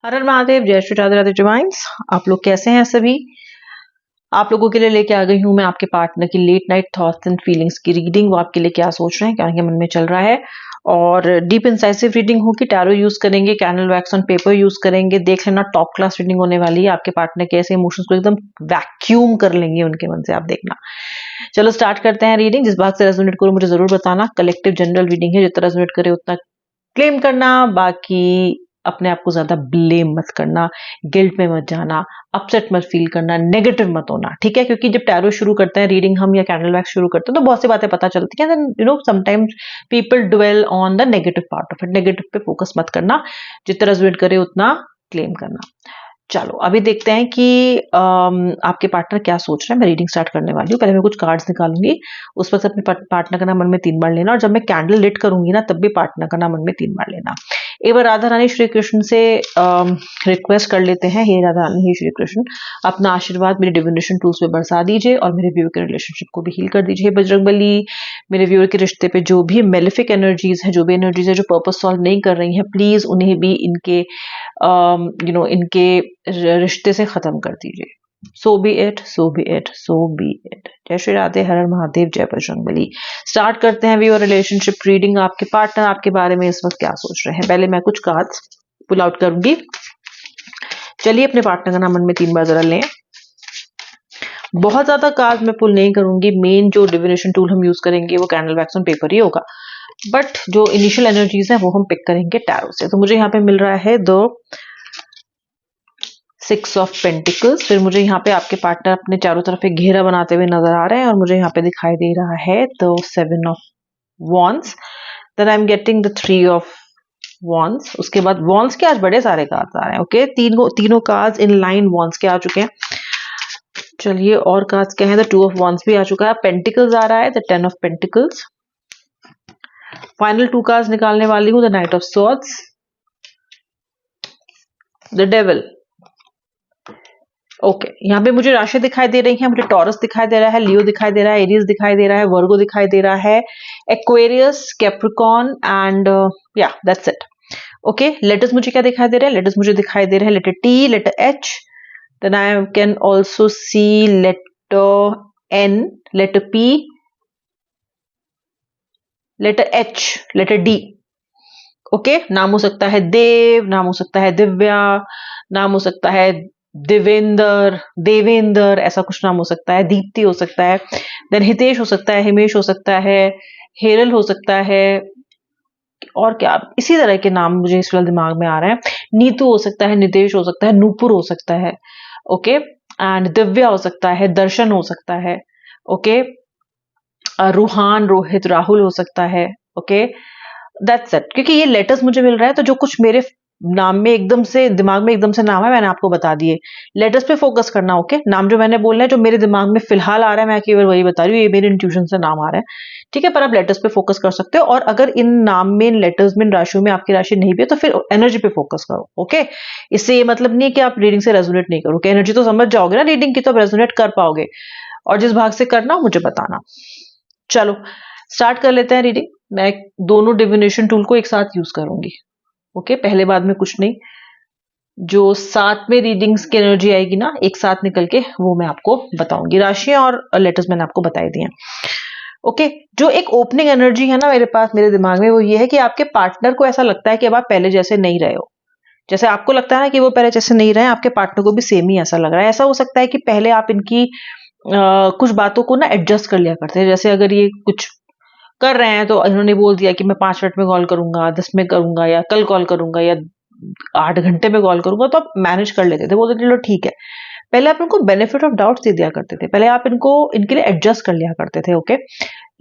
हर हर महादेव, जय श्री राधे राधे डिवाइन्स। आप लोग कैसे हैं सभी? आप लोगों के लिए लेके आ गई हूं मैं आपके पार्टनर की late night thoughts and feelings की रीडिंग। वो आपके लिए क्या सोच रहे हैं, क्या उनके मन में चल रहा है। और डीप इंसाइसिव रीडिंग होगी। टैरो यूज करेंगे, candle wax on paper use करेंगे। देख लेना, टॉप क्लास रीडिंग होने वाली है। आपके पार्टनर के ऐसे इमोशंस को एकदम वैक्यूम कर लेंगे उनके मन से, आप देखना। चलो स्टार्ट करते हैं रीडिंग। जिस बात से रेजोनेट करो मुझे जरूर बताना। कलेक्टिव जनरल रीडिंग है, जितना रेजोनेट करे उतना क्लेम करना। बाकी अपने आप को ज्यादा ब्लेम मत करना, गिल्ट में मत जाना, अपसेट मत फील करना, नेगेटिव मत होना, ठीक है? क्योंकि जब टैरो शुरू करते हैं रीडिंग हम, या कैंडल वैक्स शुरू करते हैं, तो बहुत सी बातें पता चलती हैं। Then sometimes people dwell on the negative part of it. Negative पे फोकस मत करना, जितना रेजोनेट करे उतना क्लेम करना। चलो अभी देखते हैं कि आपके पार्टनर क्या सोच रहे हैं। मैं रीडिंग स्टार्ट करने वाली हूँ। पहले मैं कुछ कार्ड्स निकालूंगी, उस वक्त अपने पार्टनर का नाम मन में 3 बार लेना। और जब मैं कैंडल लिट करूंगी ना, तब भी पार्टनर का नाम मन में 3 बार लेना। एक बार राधा रानी श्री कृष्ण से रिक्वेस्ट कर लेते हैं, हे राधा रानी, हे श्री कृष्ण, अपना आशीर्वाद मेरे डिविनेशन टूल्स पे बरसा दीजिए और मेरे व्यूअर के रिलेशनशिप को भी हील कर दीजिए। बजरंगबली, मेरे व्यूअर के रिश्ते पे जो भी मेलिफिक एनर्जीज है, जो भी एनर्जीज है जो पर्पस सॉल्व नहीं कर रही हैं, प्लीज उन्हें भी इनके इनके रिश्ते से खत्म कर दीजिए। So be it, so be it, so be it. जय श्री राधे, हर हर महादेव, जय बजरंगबली। स्टार्ट करते हैं व्यूअर रिलेशनशिप रीडिंग। आपके पार्टनर आपके बारे में इस वक्त क्या सोच रहे हैं? पहले मैं कुछ कार्ड्स पुल आउट करूंगी। चलिए अपने पार्टनर का नाम मन में 3 बार जरा लें। बहुत ज्यादा कार्ड मैं पुल नहीं करूंगी। मेन जो डिविनेशन टूल हम यूज करेंगे वो कैंडल वैक्स ऑन पेपर ही होगा, बट जो इनिशियल एनर्जीज है वो हम पिक करेंगे टैरो से। तो मुझे यहाँ पे मिल रहा है द 6 ऑफ पेंटिकल्स। फिर मुझे यहाँ पे आपके पार्टनर अपने चारों तरफ एक घेरा बनाते हुए नजर आ रहे हैं, और मुझे यहाँ पे दिखाई दे रहा है the 7 of wands. Then I am getting the 3 of wands. उसके बाद वॉन्ड्स के आज बड़े सारे कार्ड्स आ रहे हैं। ओके, तीनों कार्ड्स इन लाइन वॉन्ड्स के आ चुके हैं। चलिए और कार्ड्स क्या है? द 2 ऑफ वॉन्ड्स भी आ चुका है। पेंटिकल्स आ रहा है, the 10 of pentacles. Final 2 cards निकालने वाली हूँ, the night of swords, the devil. Okay, यहाँ पे मुझे राशि दिखाई दे रही है। मुझे टॉरस दिखाई दे रहा है, लियो दिखाई दे रहा है, एरीज दिखाई दे रहा है, वर्गो दिखाई दे रहा है, एक्वेरियस, कैप्रिकॉर्न एंड या दैट्स इट। ओके, लेटर्स मुझे क्या दिखाई दे रहे हैं? लेटर्स मुझे दिखाई दे रहे हैं letter T, letter H, then I can also see letter N, letter P, letter H, letter D. Okay, नाम हो सकता है देव, नाम हो सकता है दिव्या, नाम हो सकता है देवेंद्र, देवेंद्र, ऐसा कुछ नाम हो सकता है। दीप्ति हो सकता है, देन हितेश हो सकता है, हिमेश हो सकता है, हेरल हो सकता है, और क्या इसी तरह के नाम मुझे इस फिलहाल दिमाग में आ रहे हैं। नीतू हो सकता है, नितेश हो सकता है, नूपुर हो सकता है। ओके, एंड दिव्या हो सकता है, दर्शन हो सकता है। ओके, रूहान, रोहित, राहुल हो सकता है। Okay, that's it. क्योंकि ये लेटर्स मुझे मिल रहा है, तो जो कुछ मेरे नाम में एकदम से दिमाग में एकदम से नाम है, मैंने आपको बता दिए। लेटर्स पे फोकस करना। ओके, नाम जो मैंने बोलना है, जो मेरे दिमाग में फिलहाल आ रहा है, मैं केवल वही बता रही हूँ। ये मेरे इंट्यूशन से नाम आ रहा है, ठीक है? पर आप लेटर्स पे फोकस कर सकते हो। और अगर इन नाम में, इन लेटर्स में, इन राशियों में आपकी राशि नहीं भी है, तो फिर एनर्जी पे फोकस करो। ओके, इससे ये मतलब नहीं कि आप रीडिंग से रेजोनेट नहीं करोगे। एनर्जी तो समझ जाओगे ना रीडिंग की, तो आप रेजोनेट कर पाओगे। और जिस भाग से करना हो मुझे बताना। चलो स्टार्ट कर लेते हैं रीडिंग। मैं दोनों डिविनेशन टूल को एक साथ यूज करूंगी। ओके, पहले बाद में कुछ नहीं। जो साथ में रीडिंग्स की एनर्जी आएगी ना, एक साथ निकल के, वो मैं आपको बताऊंगी। राशियां और लेटर्स मैंने आपको बताई दी हैं। ओके, जो एक ओपनिंग एनर्जी है ना मेरे पास, मेरे दिमाग में, वो ये है कि आपके पार्टनर को ऐसा लगता है कि अब आप पहले जैसे नहीं रहे हो। जैसे आपको लगता है ना कि वो पहले जैसे नहीं रहे, आपके पार्टनर को भी सेम ही ऐसा लग रहा है। ऐसा हो सकता है कि पहले आप इनकी कुछ बातों को ना एडजस्ट कर लिया करते हैं। जैसे अगर ये कुछ कर रहे हैं तो इन्होंने बोल दिया कि मैं 5 मिनट में कॉल करूंगा, 10 में करूंगा, या कल कॉल करूंगा, या 8 घंटे में कॉल करूंगा, तो आप मैनेज कर लेते थे, बोलते चलो ठीक है। पहले आप इनको बेनिफिट ऑफ डाउट दे दिया करते थे, पहले आप इनको इनके लिए एडजस्ट कर लिया करते थे। ओके,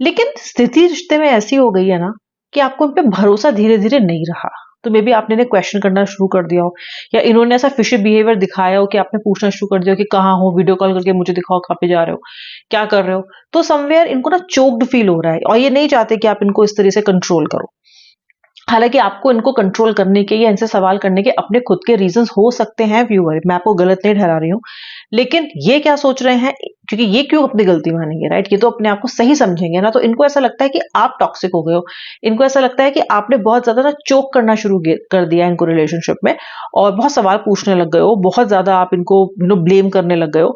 लेकिन स्थिति रिश्ते में ऐसी हो गई है ना कि आपको इन पे भरोसा धीरे धीरे नहीं रहा। तो मे बी आपने इन्हें क्वेश्चन करना शुरू कर दिया हो, या इन्होंने ऐसा फिशी बिहेवियर दिखाया हो कि आपने पूछना शुरू कर दिया हो कि कहाँ हो, वीडियो कॉल करके मुझे दिखाओ कहाँ पे जा रहे हो, क्या कर रहे हो। तो समवेयर इनको ना चोक्ड फील हो रहा है, और ये नहीं चाहते कि आप इनको इस तरह से कंट्रोल करो। हालांकि आपको इनको कंट्रोल करने के या इनसे सवाल करने के अपने खुद के रीजंस हो सकते हैं व्यूअर, मैं आपको गलत नहीं ठहरा रही हूं। लेकिन ये क्या सोच रहे हैं क्योंकि ये क्यों अपनी गलती मानेंगे, राइट? ये तो अपने आप को सही समझेंगे ना। तो इनको ऐसा लगता है कि आप टॉक्सिक हो गए हो, इनको ऐसा लगता है कि आपने बहुत ज्यादा ना चोक करना शुरू कर दिया इनको रिलेशनशिप में, और बहुत सवाल पूछने लग गए हो, बहुत ज्यादा आप इनको ब्लेम करने लग गए हो,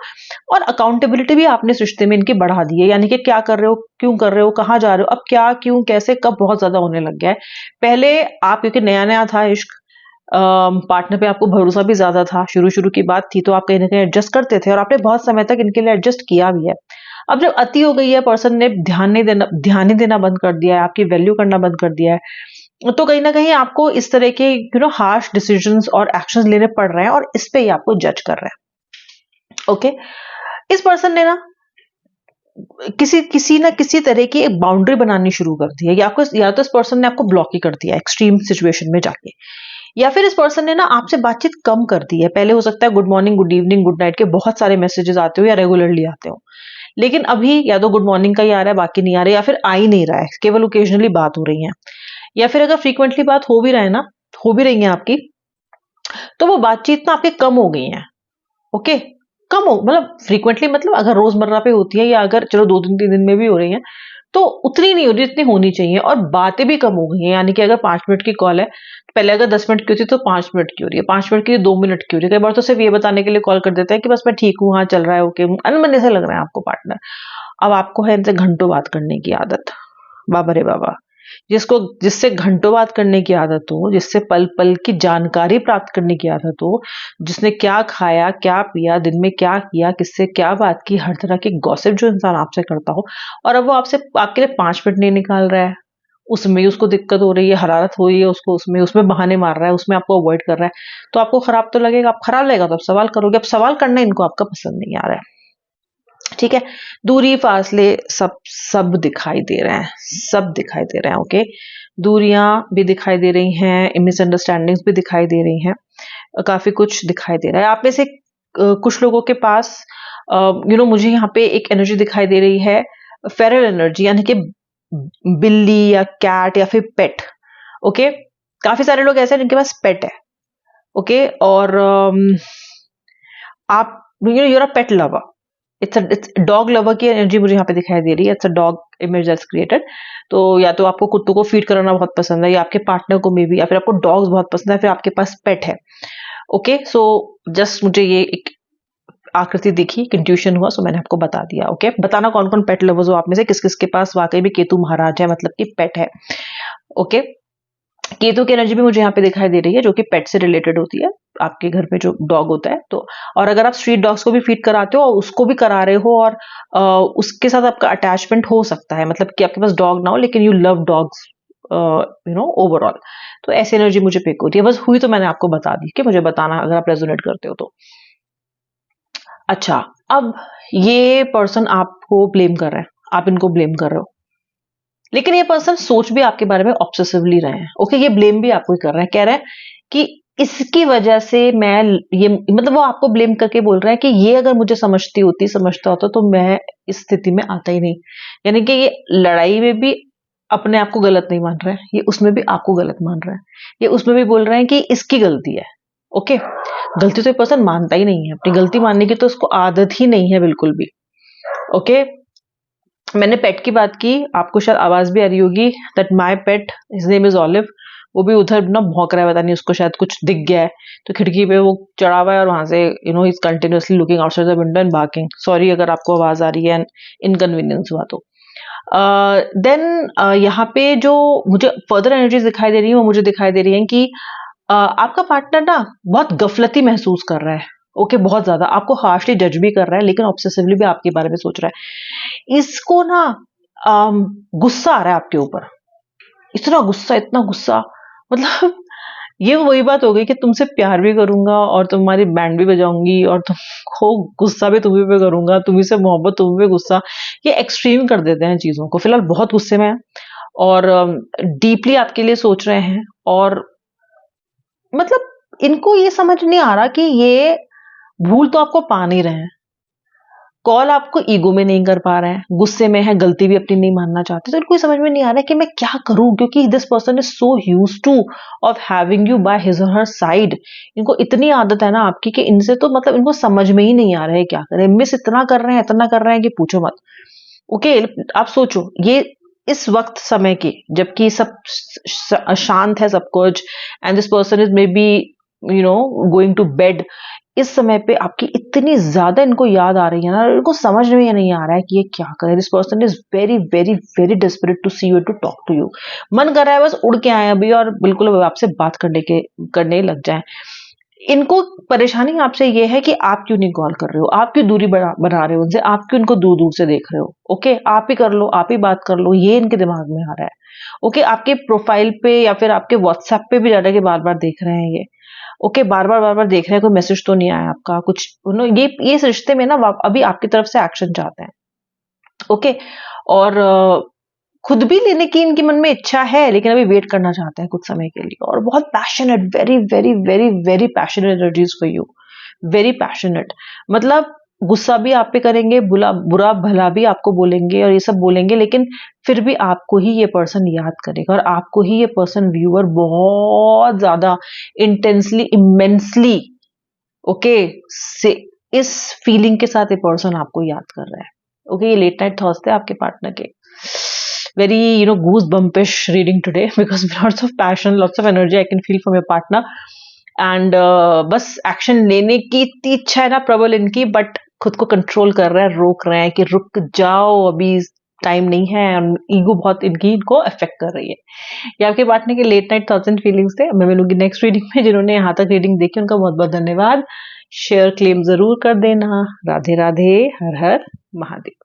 और अकाउंटेबिलिटी भी आपने इस रिश्ते में इनकी बढ़ा दी है। यानी कि क्या कर रहे हो, क्यों कर रहे हो, कहाँ जा रहे हो, अब क्या, क्यों, कैसे, कब, बहुत ज्यादा होने लग गया है। पहले आप, क्योंकि नया नया था इश्क, पार्टनर पे आपको भरोसा भी ज्यादा था, शुरू शुरू की बात थी, तो आप कहीं ना कहीं एडजस्ट करते थे, और आपने बहुत समय तक इनके लिए एडजस्ट किया भी है। अब जब अति हो गई है, पर्सन ने ध्यान ही देना बंद कर दिया है, आपकी वैल्यू करना बंद कर दिया है, तो कहीं ना कहीं आपको इस तरह के हार्श डिसीजंस और एक्शंस लेने पड़ रहे हैं, और इस पे ही आपको जज कर रहे हैं। ओके, इस पर्सन ने ना किसी ना किसी तरह की एक बाउंड्री बनानी शुरू कर दी है, या तो इस पर्सन ने आपको ब्लॉक ही कर दिया एक्सट्रीम सिचुएशन में जाके, या फिर इस पर्सन ने ना आपसे बातचीत कम कर दी है। पहले हो सकता है good morning, good evening, good night के बहुत सारे मैसेजेस आते हो या रेगुलरली आते हो, लेकिन अभी या तो गुड मॉर्निंग का ही आ रहा है, बाकी नहीं आ रहा है, या फिर आ ही नहीं रहा है, केवल ओकेजनली बात हो रही है, या फिर अगर फ्रीक्वेंटली बात हो भी रहा है ना, हो भी रही है आपकी, तो वो बातचीत ना आपके कम हो गई है। ओके, कम हो मतलब फ्रीक्वेंटली, मतलब अगर रोजमर्रा पे होती है, या अगर चलो 2 दिन 3 दिन में भी हो रही है, तो उतनी नहीं हो रही जितनी होनी चाहिए, और बातें भी कम हो गई हैं। यानी कि अगर 5 मिनट की कॉल है, तो पहले अगर 10 मिनट की होती तो 5 मिनट की हो रही है, 5 मिनट की 2 मिनट की हो रही है। कई बार तो सिर्फ ये बताने के लिए कॉल कर देता है कि बस मैं ठीक हूँ, हाँ चल रहा है, ओके, अनबने से लग रहा है आपको पार्टनर। अब आपको है इनसे घंटों बात करने की आदत, बाबा रे बाबा। जिससे घंटों बात करने की आदत हो, जिससे पल पल की जानकारी प्राप्त करने की आदत हो, जिसने क्या खाया, क्या पिया, दिन में क्या किया, किससे क्या बात की, हर तरह की गॉसिप जो इंसान आपसे करता हो, और अब वो आपसे आपके लिए 5 मिनट नहीं निकाल रहा है, उसमें उसको दिक्कत हो रही है, हरारत हो रही है उसको, उसमें उसमें बहाने मार रहा है, उसमें आपको अवॉइड कर रहा है, तो आपको खराब तो लगेगा। आप खराब लगेगा तो आप सवाल करोगे। अब सवाल करना इनको आपका पसंद नहीं आ रहा है, ठीक है? दूरी, फासले, सब सब दिखाई दे रहे हैं, सब दिखाई दे रहे हैं। ओके, दूरियां भी दिखाई दे रही हैं, मिसअंडरस्टैंडिंग्स भी दिखाई दे रही हैं, काफी कुछ दिखाई दे रहा है। आप में से कुछ लोगों के पास मुझे यहाँ पे एक एनर्जी दिखाई दे रही है, फेरल एनर्जी, यानी कि बिल्ली या कैट या फिर पेट। ओके, काफी सारे लोग ऐसे हैं जिनके पास पेट है। ओके, और आप you're a pet lover, it's dog lover की एनर्जी मुझे यहाँ पे दिखाई दे रही है। It's a dog image that's created. तो या तो आपको कुत्तों को फीड कराना बहुत पसंद है, या आपके पार्टनर को मे बी, या फिर आपको डॉग्स बहुत पसंद है, फिर आपके पास पेट है। ओके, सो जस्ट मुझे ये एक आकृति दिखी, इंट्यूशन हुआ, सो मैंने आपको बता दिया। ओके, बताना कौन कौन पेट लवर्स हो आप में से, किस किस के पास वाकई में केतु महाराज है, मतलब कि पेट है। ओके, केतु की एनर्जी भी मुझे यहाँ पे दिखाई दे रही है, जो कि पेट से रिलेटेड होती है, आपके घर में जो डॉग होता है। तो और अगर आप स्ट्रीट डॉग्स को भी फीड कराते हो और उसको भी करा रहे हो, और उसके साथ आपका अटैचमेंट हो सकता है, मतलब कि आपके पास डॉग ना हो लेकिन यू लव डॉग्स ओवरऑल, तो ऐसी एनर्जी मुझे पिक होती है। बस हुई तो मैंने आपको बता दी, कि मुझे बताना अगर आप रेजोनेट करते हो तो। अच्छा, अब ये पर्सन आपको ब्लेम कर रहे हैं, आप इनको ब्लेम कर रहे हो, लेकिन ये पर्सन सोच भी आपके बारे में ऑब्सेसिवली रहे हैं। ओके, ये ब्लेम भी आपको ही कर रहे हैं, कह रहे हैं कि इसकी वजह से मैं ये, मतलब वो आपको ब्लेम करके बोल रहा है कि ये अगर मुझे समझता होता तो मैं इस स्थिति में आता ही नहीं। यानी कि ये लड़ाई में भी अपने आप को गलत नहीं मान रहा है, ये उसमें भी आपको गलत मान रहा है, ये उसमें भी बोल रहे हैं कि इसकी गलती है। ओके, गलती तो ये पर्सन मानता ही नहीं है, अपनी गलती मानने की तो उसको आदत ही नहीं है बिल्कुल भी। ओके, मैंने पेट की बात की, आपको शायद आवाज भी आ रही होगी, that my pet, his name is olive, वो भी उधर ना भौंक रहा है, पता नहीं उसको शायद कुछ दिख गया है, तो खिड़की पे वो चढ़ा हुआ है, और वहां से is continuously looking outside the window and barking. Sorry अगर आपको आवाज आ रही है, इनकन्वीनियंस हुआ तो। देन यहाँ पे जो मुझे फर्दर एनर्जीज दिखाई दे रही है, वो मुझे दिखाई दे रही है कि आपका पार्टनर ना बहुत गफलती महसूस कर रहा है। ओके, बहुत ज्यादा आपको हार्शली जज भी कर रहा है, लेकिन ऑब्सेसिवली भी आपके बारे में सोच रहा है। इसको ना गुस्सा आ रहा है आपके ऊपर, इतना गुस्सा, मतलब ये वही बात हो गई कि तुमसे प्यार भी करूंगा, और तुम्हारी बैंड भी बजाऊंगी, और तुमको गुस्सा भी तुम्ही पे करूंगा, तुम्ही से मोहब्बत, तुम्ही पे गुस्सा। ये एक्सट्रीम कर देते हैं चीजों को। फिलहाल बहुत गुस्से में है, और डीपली आपके लिए सोच रहे हैं, और मतलब इनको ये समझ नहीं आ रहा कि ये भूल तो आपको पा नहीं रहे हैं, कॉल आपको ईगो में नहीं कर पा रहे हैं, गुस्से में है, गलती भी अपनी नहीं मानना चाहते, तो इनको समझ में नहीं आ रहा है कि मैं क्या करूं, क्योंकि this person is so used two of having you by his और हर साइड। इनको इतनी आदत है ना आपकी कि इनसे तो मतलब इनको समझ में ही नहीं आ रहा है क्या करें, मिस इतना कर रहे हैं, इतना कर रहे हैं कि पूछो मत। ओके, आप सोचो ये इस वक्त समय के, जबकि सब शांत है सब कुछ, and this person is maybe going to bed, इस समय पे आपकी इतनी ज्यादा इनको याद आ रही है ना, इनको समझ में ये नहीं आ रहा है कि ये क्या करे। This person is very very very desperate to see you, to talk to you. मन कर रहा है बस उड़ के आए अभी और बिल्कुल आपसे बात करने लग जाए। इनको परेशानी आपसे ये है कि आप क्यों नहीं कॉल कर रहे हो, आप क्यों दूरी बना रहे हो उनसे, आप क्यों इनको दूर दूर से देख रहे हो। ओके, आप ही कर लो, आप ही बात कर लो, ये इनके दिमाग में आ रहा है। ओके, आपके प्रोफाइल पे या फिर आपके व्हाट्सएप पे भी जाके बार बार देख रहे हैं ये। ओके, बार बार देख रहे हैं कोई मैसेज तो नहीं आया आपका, कुछ ये इस रिश्ते में ना अभी आपकी तरफ से एक्शन चाहते हैं। ओके, और खुद भी लेने की इनके मन में इच्छा है, लेकिन अभी वेट करना चाहते हैं कुछ समय के लिए, और बहुत passionate, very very very very passionate energies for you, very passionate. मतलब गुस्सा भी आप पे करेंगे, बुरा भला भी आपको बोलेंगे और ये सब बोलेंगे, लेकिन फिर भी आपको ही ये पर्सन याद करेगा, और आपको ही ये पर्सन व्यूअर बहुत ज्यादा इंटेंसली, इमेंसली, ओके, से इस फीलिंग के साथ ये पर्सन आपको याद कर रहा है। ओके, ये लेट नाइट थॉट्स थे आपके पार्टनर के। very goosebumpish reading today because lots of passion, lots of energy I can feel from your partner, and बस एक्शन लेने की इतनी इच्छा है ना प्रबल इनकी, बट खुद को कंट्रोल कर रहे हैं, रोक रहे हैं कि रुक जाओ, अभी टाइम नहीं है। ईगो बहुत इनको अफेक्ट कर रही है। ये आपके पार्टनर के late night thoughts and feelings थे। मैं मिलूंगी नेक्स्ट रीडिंग में। जिन्होंने यहाँ तक रीडिंग देखी उनका बहुत बहुत धन्यवाद। शेयर क्लेम जरूर कर देना। राधे राधे, हर हर महादेव।